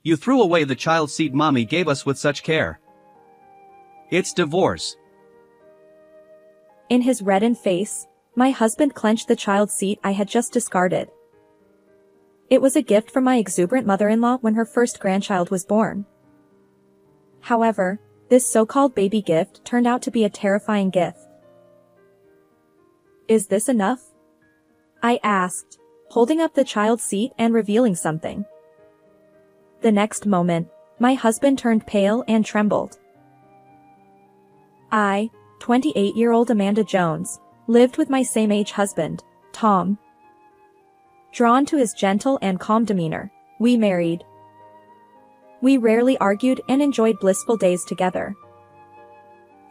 You threw away the child seat mommy gave us with such care. It's divorce. In his reddened face, my husband clenched the child seat I had just discarded. It was a gift from my exuberant mother-in-law when her first grandchild was born. However, this so-called baby gift turned out to be a terrifying gift. Is this enough? I asked, holding up the child seat and revealing something. The next moment, my husband turned pale and trembled. I, 28-year-old Amanda Jones, lived with my same-age husband, Tom. Drawn to his gentle and calm demeanor, we married. We rarely argued and enjoyed blissful days together.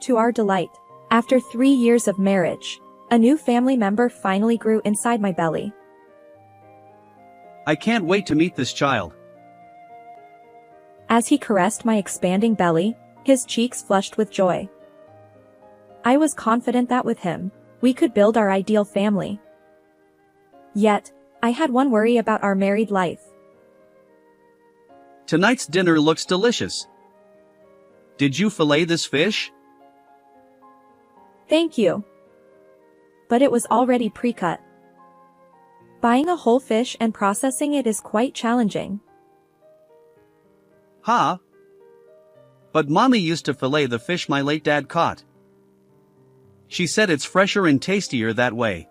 To our delight, after 3 years of marriage, a new family member finally grew inside my belly. I can't wait to meet this child. As he caressed my expanding belly, his cheeks flushed with joy. I was confident that with him, we could build our ideal family. Yet, I had one worry about our married life. Tonight's dinner looks delicious. Did you fillet this fish? Thank you. But it was already pre-cut. Buying a whole fish and processing it is quite challenging. Huh? But mommy used to fillet the fish my late dad caught. She said it's fresher and tastier that way.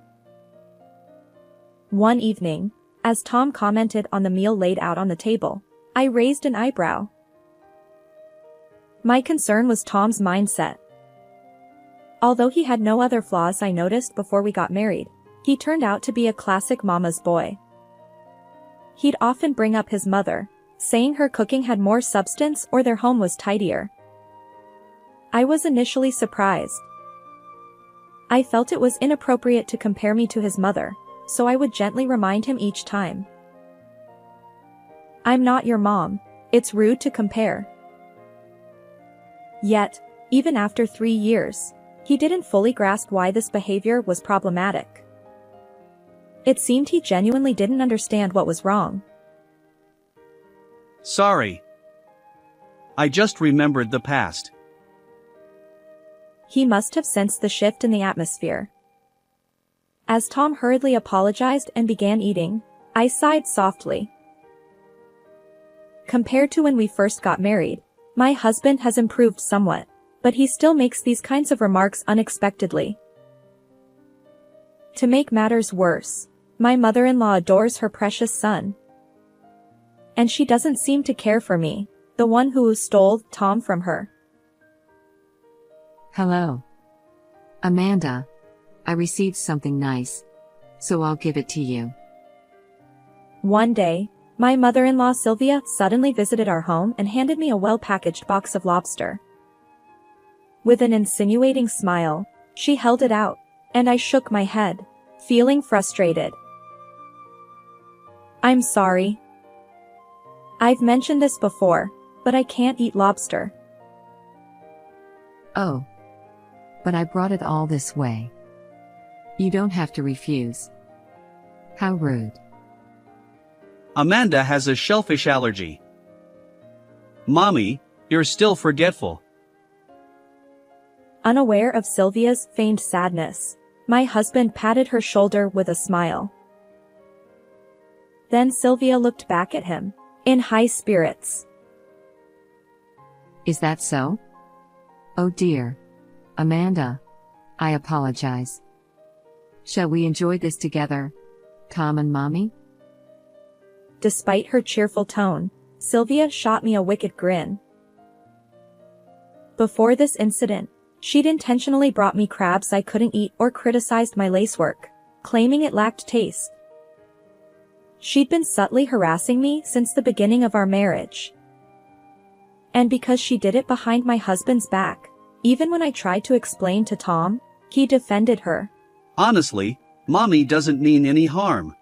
One evening, as Tom commented on the meal laid out on the table, I raised an eyebrow. My concern was Tom's mindset. Although he had no other flaws I noticed before we got married, he turned out to be a classic mama's boy. He'd often bring up his mother, saying her cooking had more substance or their home was tidier. I was initially surprised. I felt it was inappropriate to compare me to his mother, so I would gently remind him each time. I'm not your mom, it's rude to compare. Yet, even after 3 years, he didn't fully grasp why this behavior was problematic. It seemed he genuinely didn't understand what was wrong. Sorry. I just remembered the past. He must have sensed the shift in the atmosphere. As Tom hurriedly apologized and began eating, I sighed softly. Compared to when we first got married, my husband has improved somewhat, but he still makes these kinds of remarks unexpectedly. To make matters worse, my mother-in-law adores her precious son. And she doesn't seem to care for me, the one who stole Tom from her. Hello. Amanda. I received something nice, so I'll give it to you. One day, my mother-in-law Sylvia suddenly visited our home and handed me a well-packaged box of lobster. With an insinuating smile, she held it out, and I shook my head, feeling frustrated. I'm sorry. I've mentioned this before, but I can't eat lobster. Oh. But I brought it all this way. You don't have to refuse. How rude. Amanda has a shellfish allergy. Mommy, you're still forgetful. Unaware of Sylvia's feigned sadness, my husband patted her shoulder with a smile. Then Sylvia looked back at him, in high spirits. Is that so? Oh dear. Amanda. I apologize. Shall we enjoy this together, Tom and Mommy? Despite her cheerful tone, Sylvia shot me a wicked grin. Before this incident, she'd intentionally brought me crabs I couldn't eat or criticized my lacework, claiming it lacked taste. She'd been subtly harassing me since the beginning of our marriage. And because she did it behind my husband's back, even when I tried to explain to Tom, he defended her. Honestly, Mommy doesn't mean any harm.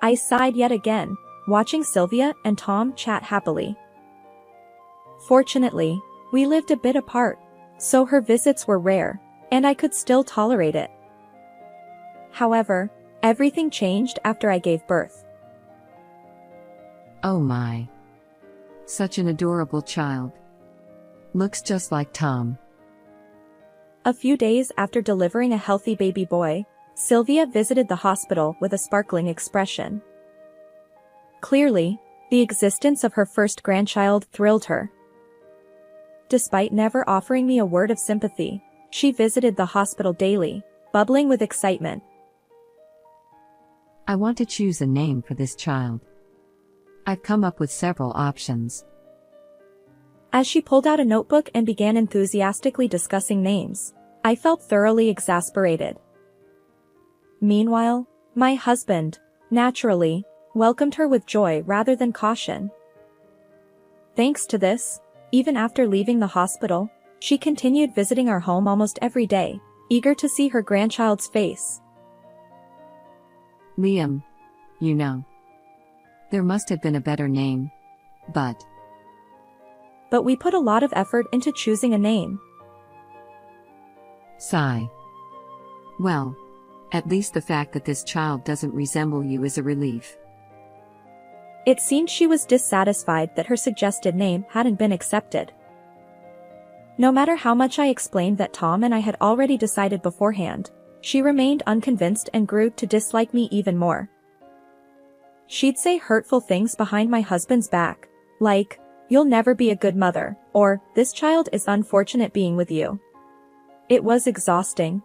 I sighed yet again, watching Sylvia and Tom chat happily. Fortunately, we lived a bit apart, so her visits were rare, and I could still tolerate it. However, everything changed after I gave birth. Oh my. Such an adorable child. Looks just like Tom. A few days after delivering a healthy baby boy, Sylvia visited the hospital with a sparkling expression. Clearly, the existence of her first grandchild thrilled her. Despite never offering me a word of sympathy, she visited the hospital daily, bubbling with excitement. I want to choose a name for this child. I've come up with several options. As she pulled out a notebook and began enthusiastically discussing names, I felt thoroughly exasperated. Meanwhile, my husband, naturally, welcomed her with joy rather than caution. Thanks to this, even after leaving the hospital, she continued visiting our home almost every day, eager to see her grandchild's face. Liam. You know. There must have been a better name. But we put a lot of effort into choosing a name. Sigh. Well, at least the fact that this child doesn't resemble you is a relief. It seemed she was dissatisfied that her suggested name hadn't been accepted. No matter how much I explained that Tom and I had already decided beforehand, she remained unconvinced and grew to dislike me even more. She'd say hurtful things behind my husband's back, like, "You'll never be a good mother," or, "This child is unfortunate being with you." It was exhausting.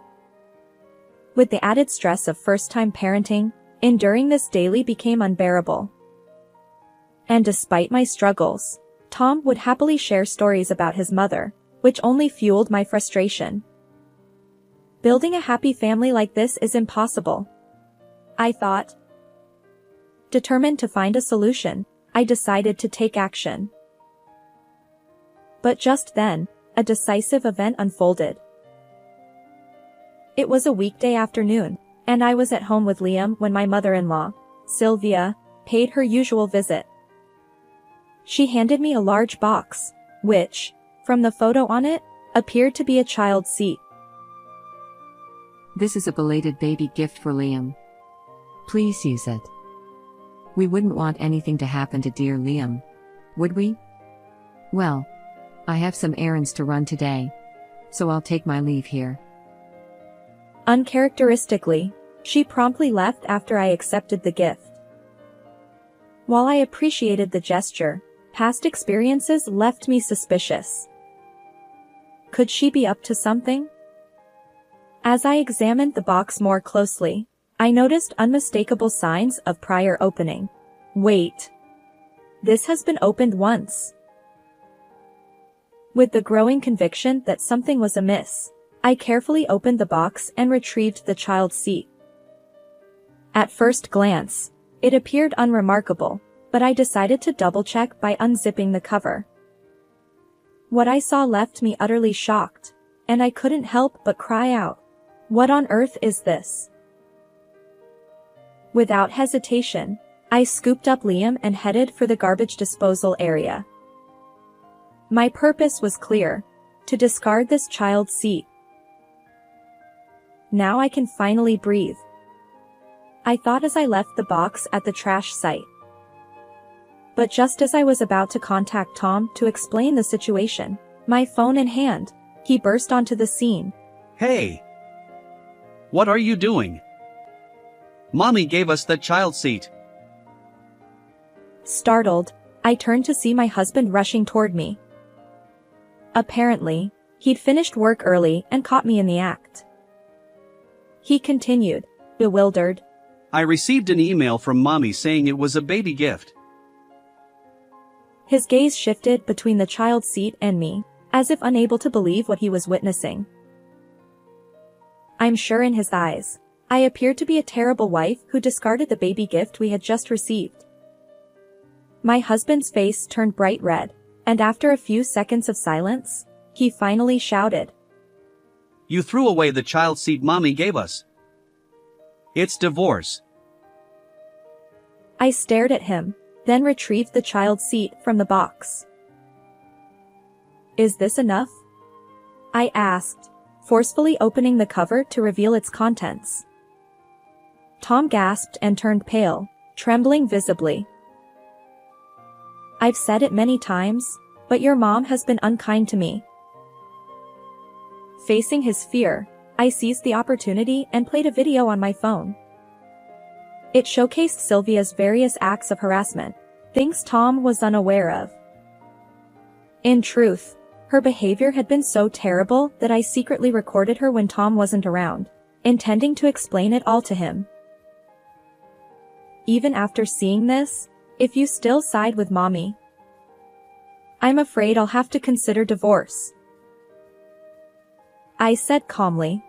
With the added stress of first-time parenting, enduring this daily became unbearable. And despite my struggles, Tom would happily share stories about his mother, which only fueled my frustration. Building a happy family like this is impossible, I thought. Determined to find a solution, I decided to take action. But just then, a decisive event unfolded. It was a weekday afternoon, and I was at home with Liam when my mother-in-law, Sylvia, paid her usual visit. She handed me a large box, which, from the photo on it, appeared to be a child's seat. This is a belated baby gift for Liam. Please use it. We wouldn't want anything to happen to dear Liam, would we? Well, I have some errands to run today, so I'll take my leave here. Uncharacteristically, she promptly left after I accepted the gift. While I appreciated the gesture, past experiences left me suspicious. Could she be up to something? As I examined the box more closely, I noticed unmistakable signs of prior opening. Wait. This has been opened once. With the growing conviction that something was amiss, I carefully opened the box and retrieved the child's seat. At first glance, it appeared unremarkable, but I decided to double-check by unzipping the cover. What I saw left me utterly shocked, and I couldn't help but cry out, "What on earth is this?" Without hesitation, I scooped up Liam and headed for the garbage disposal area. My purpose was clear: to discard this child's seat. Now I can finally breathe, I thought as I left the box at the trash site. But just as I was about to contact Tom to explain the situation, my phone in hand, he burst onto the scene. Hey! What are you doing? Mommy gave us that child seat. Startled, I turned to see my husband rushing toward me. Apparently, he'd finished work early and caught me in the act. He continued, bewildered. I received an email from Mommy saying it was a baby gift. His gaze shifted between the child's seat and me, as if unable to believe what he was witnessing. I'm sure in his eyes, I appeared to be a terrible wife who discarded the baby gift we had just received. My husband's face turned bright red, and after a few seconds of silence, he finally shouted. You threw away the child seat Mommy gave us. It's divorce. I stared at him, then retrieved the child's seat from the box. Is this enough? I asked, forcefully opening the cover to reveal its contents. Tom gasped and turned pale, trembling visibly. I've said it many times, but your mom has been unkind to me. Facing his fear, I seized the opportunity and played a video on my phone. It showcased Sylvia's various acts of harassment, things Tom was unaware of. In truth, her behavior had been so terrible that I secretly recorded her when Tom wasn't around, intending to explain it all to him. Even after seeing this, if you still side with mommy, I'm afraid I'll have to consider divorce, I said calmly.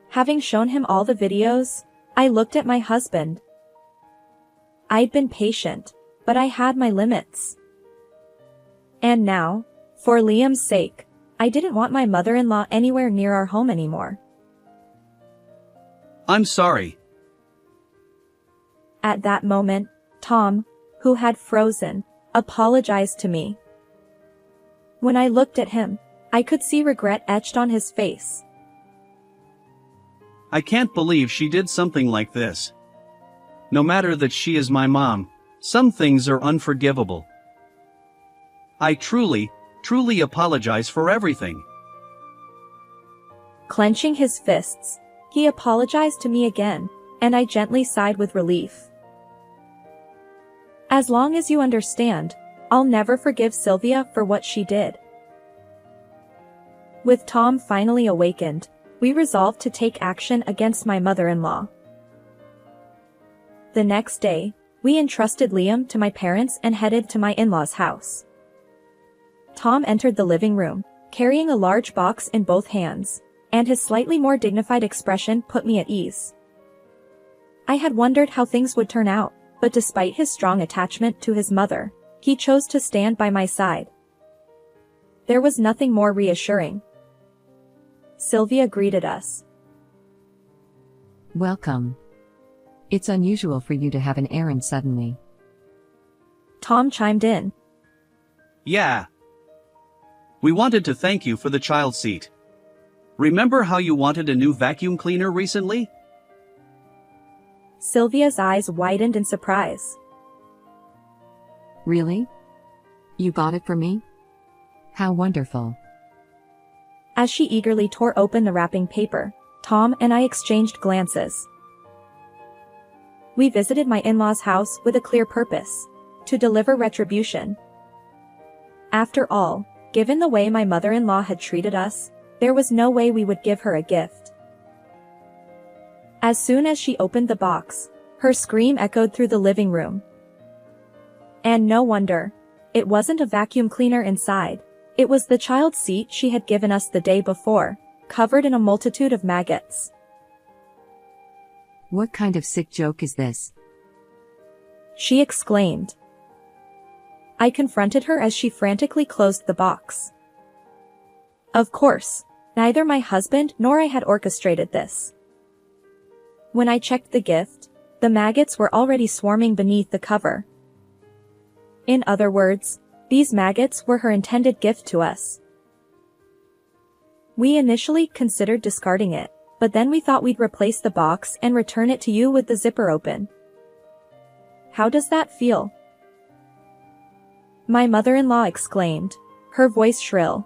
Having shown him all the videos, I looked at my husband. I'd been patient, but I had my limits. And now, for Liam's sake, I didn't want my mother-in-law anywhere near our home anymore. I'm sorry. At that moment, Tom, who had frozen, apologized to me. When I looked at him, I could see regret etched on his face. I can't believe she did something like this. No matter that she is my mom, some things are unforgivable. I truly apologize for everything. Clenching his fists, he apologized to me again, and I gently sighed with relief. As long as you understand, I'll never forgive Sylvia for what she did. With Tom finally awakened, we resolved to take action against my mother-in-law. The next day, we entrusted Liam to my parents and headed to my in-laws' house. Tom entered the living room, carrying a large box in both hands, and his slightly more dignified expression put me at ease. I had wondered how things would turn out, but despite his strong attachment to his mother, he chose to stand by my side. There was nothing more reassuring. Sylvia greeted us. Welcome. It's unusual for you to have an errand suddenly. Tom chimed in. Yeah. We wanted to thank you for the child seat. Remember how you wanted a new vacuum cleaner recently? Sylvia's eyes widened in surprise. Really? You bought it for me? How wonderful. As she eagerly tore open the wrapping paper, Tom and I exchanged glances. We visited my in-laws' house with a clear purpose: to deliver retribution. After all, given the way my mother-in-law had treated us, there was no way we would give her a gift. As soon as she opened the box, her scream echoed through the living room. And no wonder. It wasn't a vacuum cleaner inside. It was the child seat she had given us the day before, covered in a multitude of maggots. What kind of sick joke is this? She exclaimed. I confronted her as she frantically closed the box. Of course, neither my husband nor I had orchestrated this. When I checked the gift, the maggots were already swarming beneath the cover. In other words, these maggots were her intended gift to us. We initially considered discarding it, but then we thought we'd replace the box and return it to you with the zipper open. How does that feel? My mother-in-law exclaimed, her voice shrill.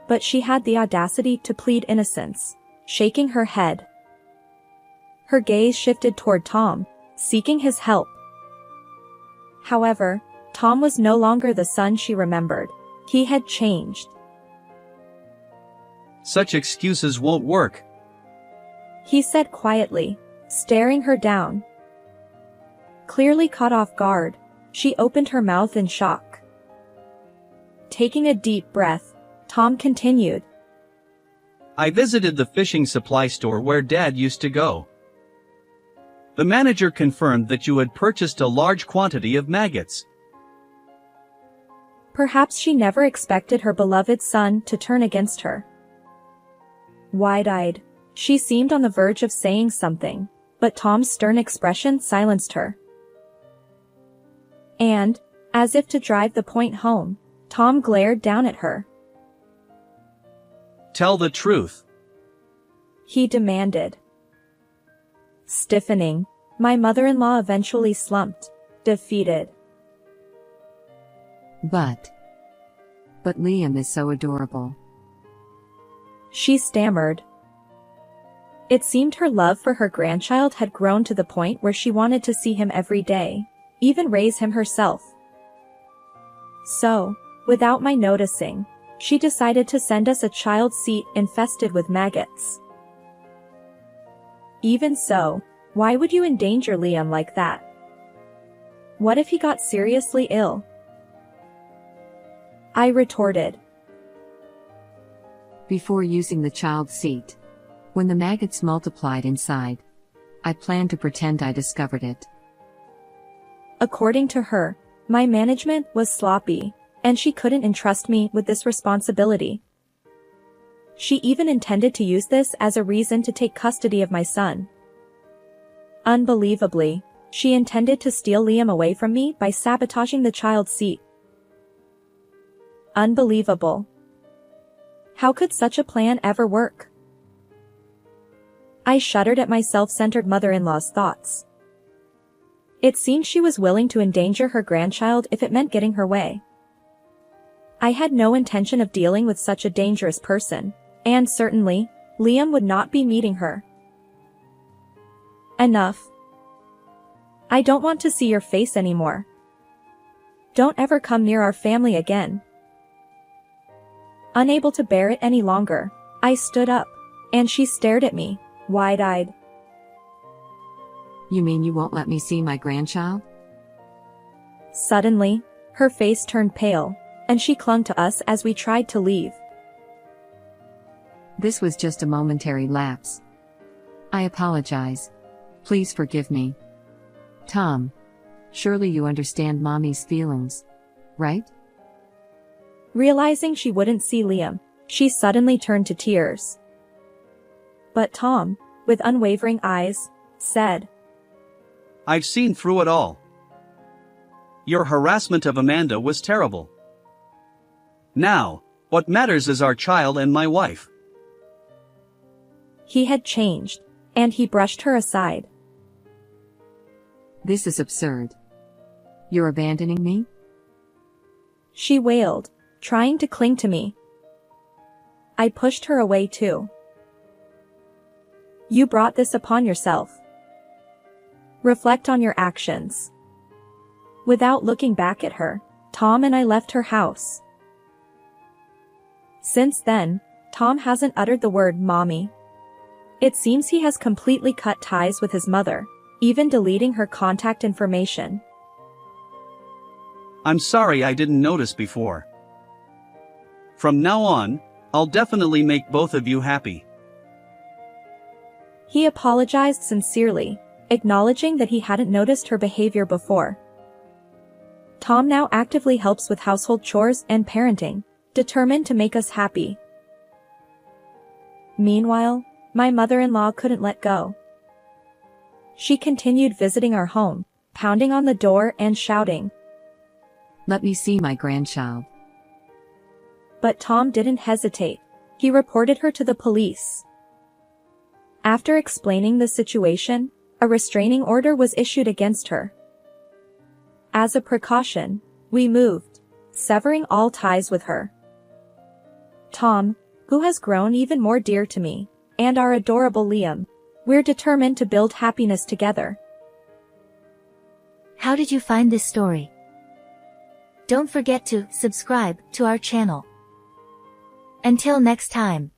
But she had the audacity to plead innocence, shaking her head. Her gaze shifted toward Tom, seeking his help. However, Tom was no longer the son she remembered. He had changed. Such excuses won't work, he said quietly, staring her down. Clearly caught off guard, she opened her mouth in shock. Taking a deep breath, Tom continued. I visited the fishing supply store where Dad used to go. The manager confirmed that you had purchased a large quantity of maggots. Perhaps she never expected her beloved son to turn against her. Wide-eyed, she seemed on the verge of saying something, but Tom's stern expression silenced her. And, as if to drive the point home, Tom glared down at her. Tell the truth, he demanded. Stiffening, my mother-in-law eventually slumped, defeated. But Liam is so adorable. She stammered. It seemed her love for her grandchild had grown to the point where she wanted to see him every day, even raise him herself. So, without my noticing, she decided to send us a child seat infested with maggots. Even so, why would you endanger Liam like that? What if he got seriously ill? I retorted. Before using the child seat, when the maggots multiplied inside, I planned to pretend I discovered it. According to her, my management was sloppy, and she couldn't entrust me with this responsibility. She even intended to use this as a reason to take custody of my son. Unbelievably, she intended to steal Liam away from me by sabotaging the child's seat. Unbelievable. How could such a plan ever work? I shuddered at my self-centered mother-in-law's thoughts. It seemed she was willing to endanger her grandchild if it meant getting her way. I had no intention of dealing with such a dangerous person, and certainly, Liam would not be meeting her. Enough. I don't want to see your face anymore. Don't ever come near our family again. Unable to bear it any longer, I stood up, and she stared at me, wide-eyed. You mean you won't let me see my grandchild? Suddenly, her face turned pale, and she clung to us as we tried to leave. This was just a momentary lapse. I apologize. Please forgive me. Tom, surely you understand Mommy's feelings, right? Realizing she wouldn't see Liam, she suddenly turned to tears. But Tom, with unwavering eyes, said, I've seen through it all. Your harassment of Amanda was terrible. Now, what matters is our child and my wife. He had changed, and he brushed her aside. This is absurd. You're abandoning me? She wailed, trying to cling to me. I pushed her away too. You brought this upon yourself. Reflect on your actions. Without looking back at her, Tom and I left her house. Since then, Tom hasn't uttered the word mommy. It seems he has completely cut ties with his mother, even deleting her contact information. I'm sorry I didn't notice before. From now on, I'll definitely make both of you happy. He apologized sincerely, acknowledging that he hadn't noticed her behavior before. Tom now actively helps with household chores and parenting, determined to make us happy. Meanwhile, my mother-in-law couldn't let go. She continued visiting our home, pounding on the door and shouting. Let me see my grandchild. But Tom didn't hesitate. He reported her to the police. After explaining the situation, a restraining order was issued against her. As a precaution, we moved, severing all ties with her. Tom, who has grown even more dear to me, and our adorable Liam, we're determined to build happiness together. How did you find this story? Don't forget to subscribe to our channel. Until next time.